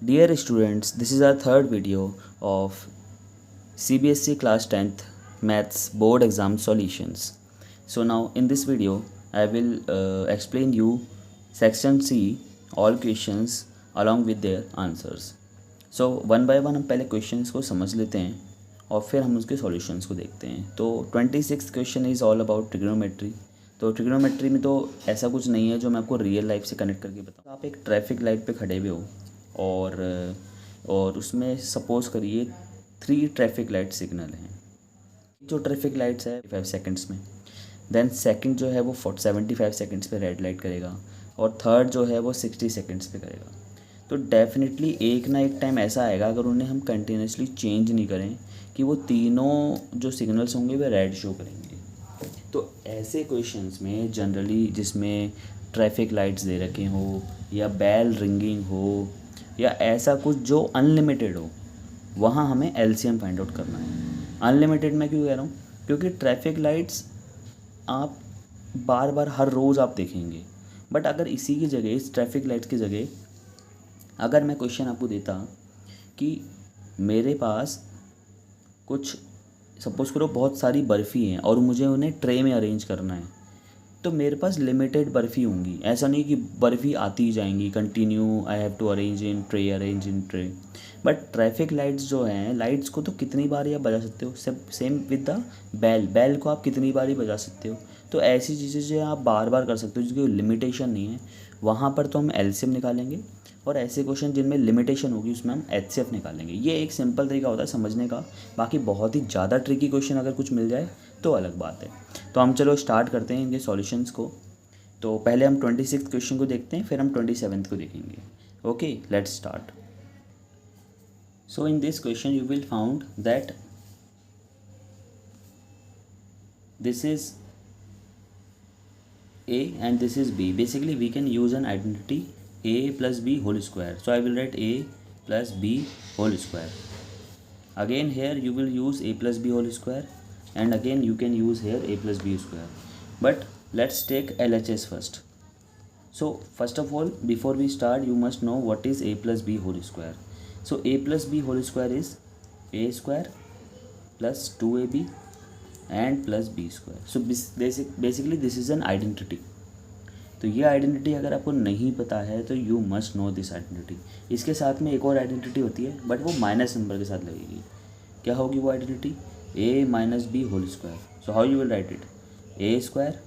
Dear students, this is our third video of CBSE class 10th maths board exam solutions. So now in this video I will explain you section C all questions along with their answers. So one by one हम पहले questions को समझ लेते हैं और फिर हम उसके सॉल्यूशंस को देखते हैं. तो 26 question is all about trigonometry. तो ट्रिग्नोमेट्री में तो ऐसा कुछ नहीं है जो मैं आपको रियल लाइफ से कनेक्ट करके बताऊँ. आप एक ट्रैफिक लाइट पे खड़े हुए हो और उसमें सपोज़ करिए 3 ट्रैफिक लाइट सिग्नल हैं. जो ट्रैफिक लाइट्स है 5 सेकंड्स में, देन सेकंड जो है वो 75 सेकंड्स पे रेड लाइट करेगा और थर्ड जो है वो 60 सेकंड्स पे करेगा. तो डेफिनेटली एक ना एक टाइम ऐसा आएगा अगर उन्हें हम कंटिन्यूसली चेंज नहीं करें कि वो तीनों जो सिग्नल्स होंगे वे रेड शो करेंगे. तो ऐसे क्वेश्चंस में जनरली जिसमें ट्रैफिक लाइट्स दे रखे हो या बेल रिंगिंग हो या ऐसा कुछ जो अनलिमिटेड हो, वहाँ हमें एलसीएम फाइंड आउट करना है. अनलिमिटेड मैं क्यों कह रहा हूँ? क्योंकि ट्रैफिक लाइट्स आप बार बार हर रोज़ आप देखेंगे. बट अगर इसी की जगह, इस ट्रैफिक लाइट्स की जगह अगर मैं क्वेश्चन आपको देता कि मेरे पास कुछ सपोज़ करो बहुत सारी बर्फ़ी हैं और मुझे उन्हें ट्रे में अरेंज करना है, तो मेरे पास लिमिटेड बर्फ़ी होंगी. ऐसा नहीं कि बर्फ़ी आती ही जाएंगी continue, I have to arrange in tray. But traffic lights जो हैं, लाइट्स को तो कितनी बार आप बजा सकते हो. सेम विद द बेल को आप कितनी बार ही बजा सकते हो. तो ऐसी चीज़ें जो आप बार बार कर सकते हो जिसकी लिमिटेशन नहीं है, वहाँ पर तो हम एलसीएम निकालेंगे. और ऐसे क्वेश्चन जिनमें लिमिटेशन होगी उसमें हम एचसीएफ निकालेंगे. ये एक सिंपल तरीका होता है समझने का. बाकी बहुत ही ज़्यादा ट्रिकी क्वेश्चन अगर कुछ मिल जाए तो अलग बात है. तो हम चलो स्टार्ट करते हैं इनके सॉल्यूशंस को. तो पहले हम 26 क्वेश्चन को देखते हैं, फिर हम 27 को देखेंगे. Okay, let's start. So in this question you will found that this is A and this is B. Basically we can use an identity A plus B whole square. So I will write A plus B whole square. Again here you will use A plus B whole square, and again you can use here A plus B square. But let's take LHS first. So first of all, before we start, you must know what is A plus B whole square. So A plus B whole square is A square plus 2AB and plus B square. So basically this is an identity. तो ये identity अगर आपको नहीं पता है तो you must know this identity. इसके साथ में एक और आइडेंटिटी होती है बट वो माइनस नंबर के साथ लगेगी. क्या होगी वो identity? A minus B whole square. So how you will write it? A square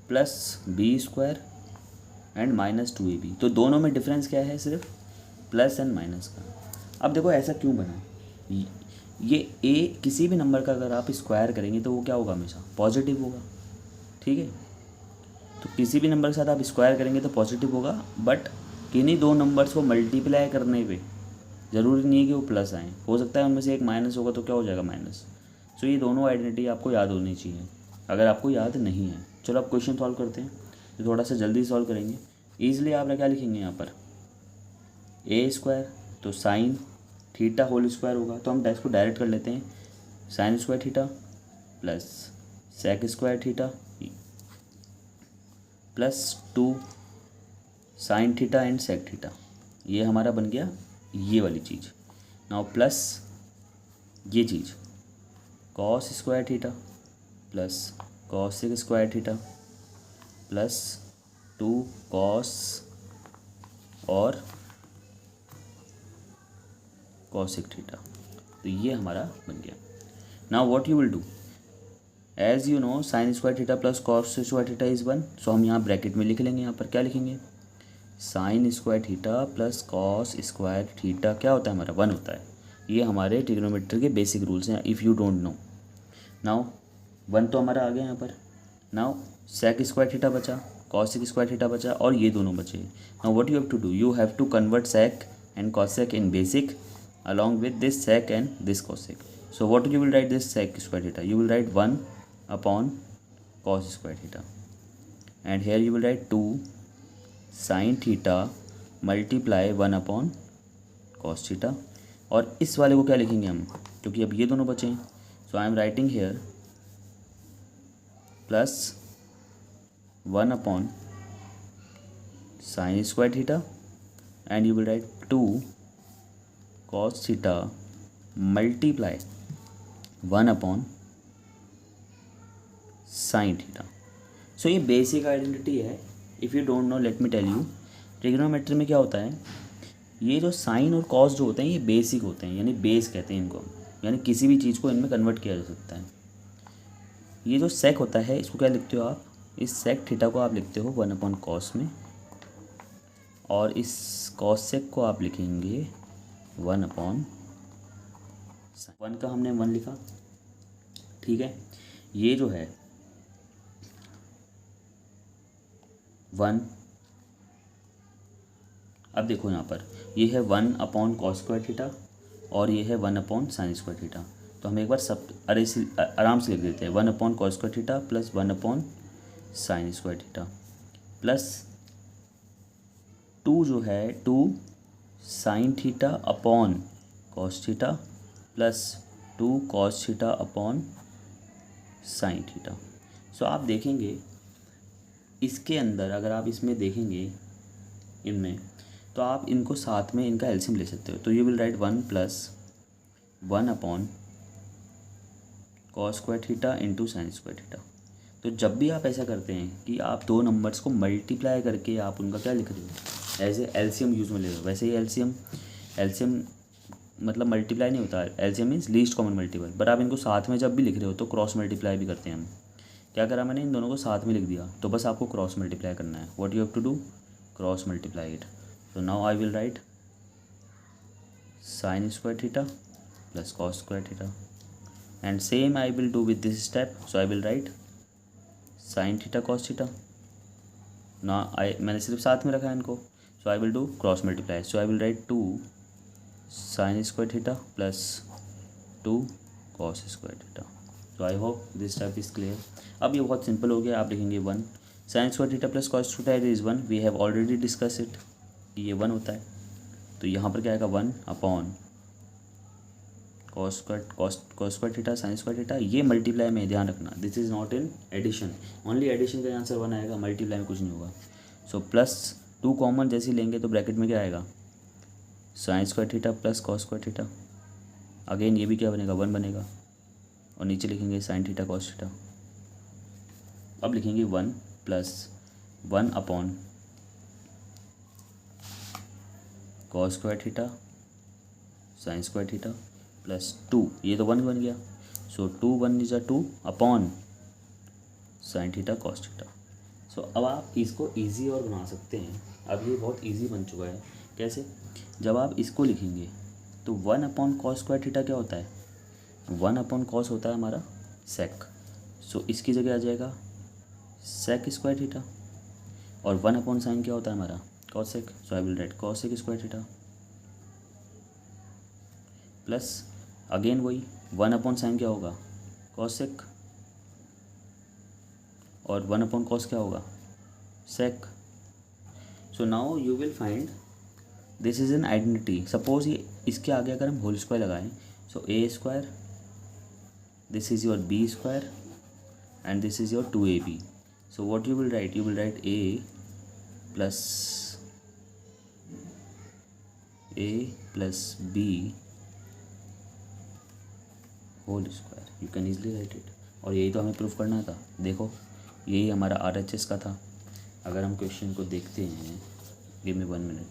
plus B square and minus 2AB. तो दोनों में डिफरेंस क्या है? सिर्फ प्लस एंड माइनस का. अब देखो ऐसा क्यों बना. ये A किसी भी नंबर का अगर आप स्क्वायर करेंगे तो वो क्या होगा? हमेशा पॉजिटिव होगा. ठीक है, तो किसी भी नंबर के साथ आप स्क्वायर करेंगे तो पॉजिटिव होगा. बट किन्हीं दो नंबर्स को मल्टीप्लाई करने पे ज़रूरी नहीं है कि वो प्लस आएँ. हो सकता है उनमें से एक माइनस होगा तो क्या हो जाएगा? माइनस. सो ये दोनों आइडेंटिटी आपको याद होनी चाहिए अगर आपको याद नहीं है. चलो अब क्वेश्चन सॉल्व करते हैं. तो थोड़ा सा जल्दी सॉल्व करेंगे. ईजिली आप क्या लिखेंगे यहाँ पर? A स्क्वायर तो साइन थीटा होल स्क्वायर होगा. तो हम इसको डायरेक्ट कर लेते हैं. Sine square theta plus sec square theta plus 2 sine theta and sec theta. ये हमारा बन गया ये वाली चीज़. नाउ प्लस ये चीज़ cos square theta plus cosec square theta plus 2 cos और कॉसेक थीटा. तो ये हमारा बन गया. Now what you will do, as you know sine square theta plus cos square theta is 1. So हम यहाँ ब्रैकेट में लिख लेंगे. यहाँ पर क्या लिखेंगे? Sign square theta plus cos square theta क्या होता है? हमारा 1 होता है. ये हमारे ट्रिग्नोमेट्री के बेसिक रूल्स हैं if you don't know. Now 1 तो हमारा आ गया यहाँ पर. नाउ सेक स्क्वायर थीटा बचा, कॉसेक स्क्वायर थीटा बचा और ये दोनों बचे. Now what you have to do, you have to convert sec and cosec in basic along with this sec and this cosec. So what you will write this sec square theta? You will write 1 upon cos square theta, and here you will write 2 sin theta multiply 1 upon cos theta. और इस वाले को क्या लिखेंगे हम, क्योंकि अब ये दोनों बचे हैं. So I am writing here plus 1 upon sin square theta and you will write 2 cos theta multiply 1 upon sin theta. So ये बेसिक आइडेंटिटी है. If you don't know let me tell you. Trigonometry में क्या होता है, ये जो sign और cos जो होते हैं ये बेसिक होते हैं, यानी बेस कहते हैं इनको, यानी किसी भी चीज़ को इनमें कन्वर्ट किया जा सकता है. ये जो सेक होता है इसको क्या लिखते हो आप, इस सेक थीटा को आप लिखते हो 1 अपॉन कॉस में, और इस कॉस सेक को आप लिखेंगे 1 अपॉन 1 का हमने 1 लिखा. ठीक है, ये जो है 1, अब देखो यहाँ पर ये है 1 अपॉन कॉस स्क्वायर थीटा और ये है 1 अपॉन साइन स्क्वायर थीटा. तो हम एक बार सब आराम से लिख देते हैं. 1 upon cos square theta plus 1 upon sine square theta plus 2 जो है 2 sine theta upon cos theta plus 2 cos theta upon sine theta. So आप देखेंगे इसके अंदर, अगर आप इसमें देखेंगे इनमें, तो आप इनको साथ में इनका एलसीएम ले सकते हो. तो you will right 1 plus 1 upon cos square theta into sine square theta. तो जब भी आप ऐसा करते हैं कि आप दो नंबर्स को मल्टीप्लाई करके आप उनका क्या लिख रहे हो, एज ए एलसीएम यूज़ में ले रहे हो. वैसे ही एलसीएम मतलब मल्टीप्लाई नहीं होता है, LCM means least common multiple. But आप इनको साथ में जब भी लिख रहे हो तो क्रॉस मल्टीप्लाई भी करते हैं हम. क्या करा मैंने, इन दोनों को साथ में लिख दिया, तो बस आपको क्रॉस मल्टीप्लाई करना है. What you have to do, cross multiply it. So now I will write sin square theta plus cos square theta, and same I will do with this step. So I will write sin theta cos theta. Now मैंने सिर्फ साथ में रखा है इनको. So I will do cross multiply. So I will write 2 sin square theta plus 2 cos square theta. So I hope this step is clear. अब ये बहुत सिंपल हो गया. आप लिखेंगे 1 sin square theta plus cos square theta is 1. We have already discussed it. ये 1 होता है, तो यहाँ पर क्या आएगा 1 upon cos square theta sine square theta. ये मल्टीप्लाई में ध्यान रखना, this is not in addition. Only addition का आंसर 1 आएगा, मल्टीप्लाई में कुछ नहीं होगा. सो प्लस 2 कॉमन जैसे ही लेंगे तो ब्रैकेट में क्या आएगा, sign square theta plus cos square theta. Again ये भी क्या बनेगा, 1 बनेगा, और नीचे लिखेंगे साइन थीटा कॉस थीटा. अब लिखेंगे 1 plus 1 upon cos square theta sine square theta plus 2, ये तो 1 बन गया. So 2 1 is 2 upon sine theta cos theta. So अब आप इसको इजी और बना सकते हैं. अब ये बहुत इजी बन चुका है. कैसे, जब आप इसको लिखेंगे तो 1 अपॉन कॉस स्क्वायर थीटा क्या होता है, 1 अपॉन कॉस होता है हमारा सेक. सो इसकी जगह आ जाएगा सेक स्क्वायर थीटा, और 1 अपॉन साइन क्या होता है हमारा cosec. So I will right cosec square theta plus again वही 1 अपॉन साइन क्या होगा कॉसेक, और 1 अपॉन कॉस क्या होगा sec. So now you will find this is an identity. Suppose ये इसके आगे अगर हम होल स्क्वायर लगाएं, so a square, this is your b square and this is your 2ab. So what you will write, you will write a plus b whole square. You can easily write it. और यही तो हमें proof करना था. देखो यही हमारा RHS का था. अगर हम क्वेश्चन को देखते हैं, give me 1 minute.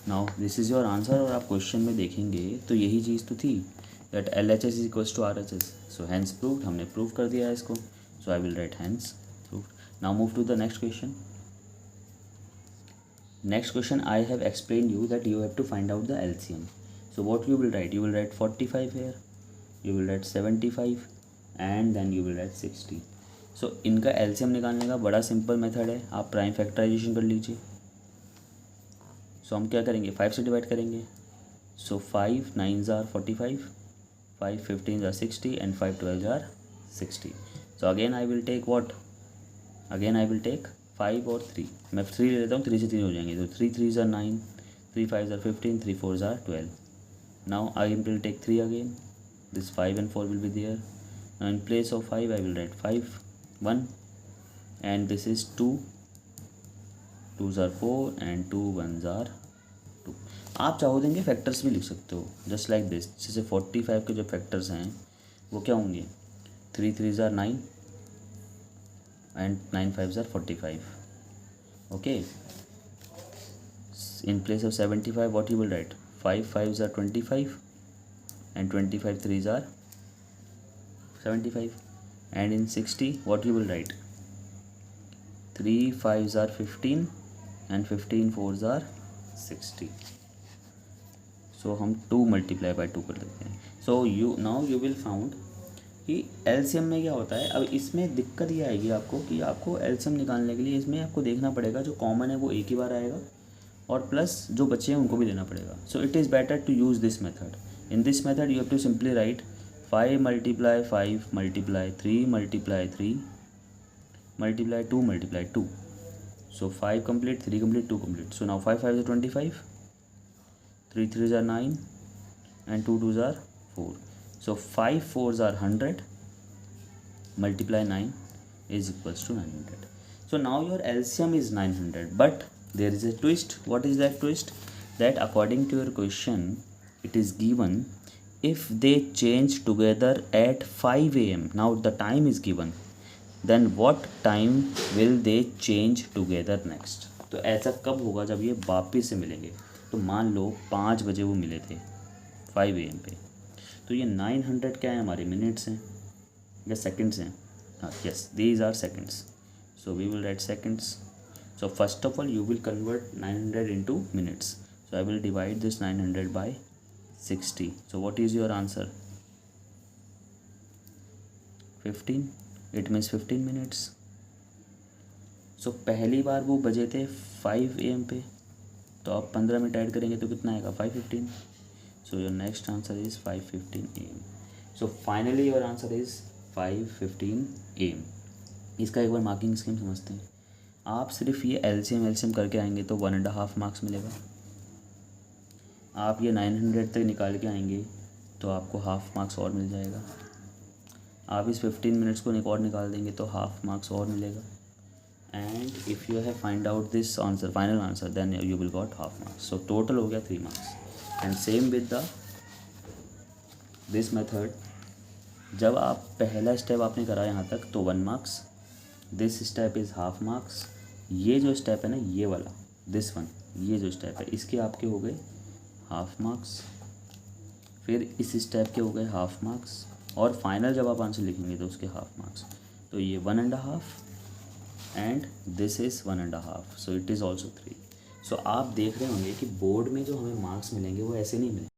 Now this is your answer. और आप क्वेश्चन में देखेंगे तो यही चीज़ तो थी, that LHS is equals to RHS. So hence proved, हमने प्रूव कर दिया है इसको. So I will write hence proved. Now move to the next question. Next question, I have explained you that you have to find out the LCM. So what you will write? You will write 45 here, you will write 75, and then you will write 60. So इनका LCM निकालने का बड़ा simple method है. आप prime factorisation कर लीजिए. सो हम क्या करेंगे, 5 से डिवाइड करेंगे. सो 5 9s are 45, 5 15s are 60, and 5 12s are 60. So again I will take what? Again I will take 5 और 3. मैं 3 ले लेता हूँ, 3 से 3 हो जाएंगे. तो 3 3s are 9, 3 5s are 15, 3 4s are 12. Now I will take 3 again. This 5 and 4 will be there. Now in place of 5 I will write 5 1, and this is 2 2 tsar 4 and 2 1 ज़ार 2। आप चाहो देंगे फैक्टर्स भी लिख सकते हो जस्ट लाइक दिस। जैसे 45 के जो फैक्टर्स हैं वो क्या होंगे, 3 3 are 9 and 9 5 are 45। Okay, in place of 75 what you will write, 5 5s are 25 and 25 3s are 75, and in 60 what you will write, 3 5s are 15 and 15 4s are 60। so हम 2 multiply by 2 कर देते हैं। so you now you will found कि LCM में क्या होता है। अब इसमें दिक्कत ये आएगी आपको कि आपको एलसीएम निकालने के लिए इसमें आपको देखना पड़ेगा जो कॉमन है वो एक ही बार आएगा और प्लस जो बच्चे हैं उनको भी देना पड़ेगा। So it is better to use this method. In this method you have to simply write 5 multiply 5 multiply 3 multiply 3 multiply 2 multiply 2। so 5 complete, 3 complete, 2 complete। so now 5 5 is 25, 3 3 are 9 and 2 2 are 4। so 5 4s are 100 multiply 9 is equals to 900। so now your LCM is 900, but there is a twist। what is that twist? that according to your question it is given if they change together at 5 AM। now the time is given, then what time will they change together next। तो ऐसा कब होगा जब ये वापिस से मिलेंगे। तो मान लो 5 बजे वो मिले थे 5 AM पे, तो ये 900 क्या है हमारे मिनट्स हैं या सेकंड्स हैं। हाँ yes, these are seconds. So we will write seconds. So first of all you will convert 900 into minutes। so I will divide this 900 by 60। so what is your answer? 15। it means 15 minutes। so पहली बार वो बजे थे 5 AM पे, तो आप 15 minute add करेंगे तो कितना आएगा 5:15। so your next answer is 5:15 AM। so finally your answer is 5:15 AM। इसका एक बार मार्किंग स्कीम समझते हैं। आप सिर्फ ये एलसीएम करके आएंगे तो 1.5 मार्क्स मिलेगा। आप ये 900 तक निकाल के आएंगे तो आपको हाफ मार्क्स और मिल जाएगा। आप इस 15 मिनट्स को और निकाल देंगे तो हाफ मार्क्स और मिलेगा। And if you have find out this answer, final answer, then you will got half marks. So total हो गया 3 marks. And same with the this method, जब आप पहला स्टेप आपने करा यहाँ तक तो 1 marks, this step is half marks. ये जो स्टेप है ना ये वाला, दिस वन, ये जो स्टेप है इसके आपके हो गए हाफ मार्क्स, फिर इस स्टेप के हो गए हाफ मार्क्स, और फाइनल जब आप आंसर लिखेंगे तो उसके हाफ मार्क्स। तो ये 1.5 and this is 1.5। So it is also 3। सो आप देख रहे होंगे कि बोर्ड में जो हमें मार्क्स मिलेंगे वो ऐसे नहीं मिलेंगे।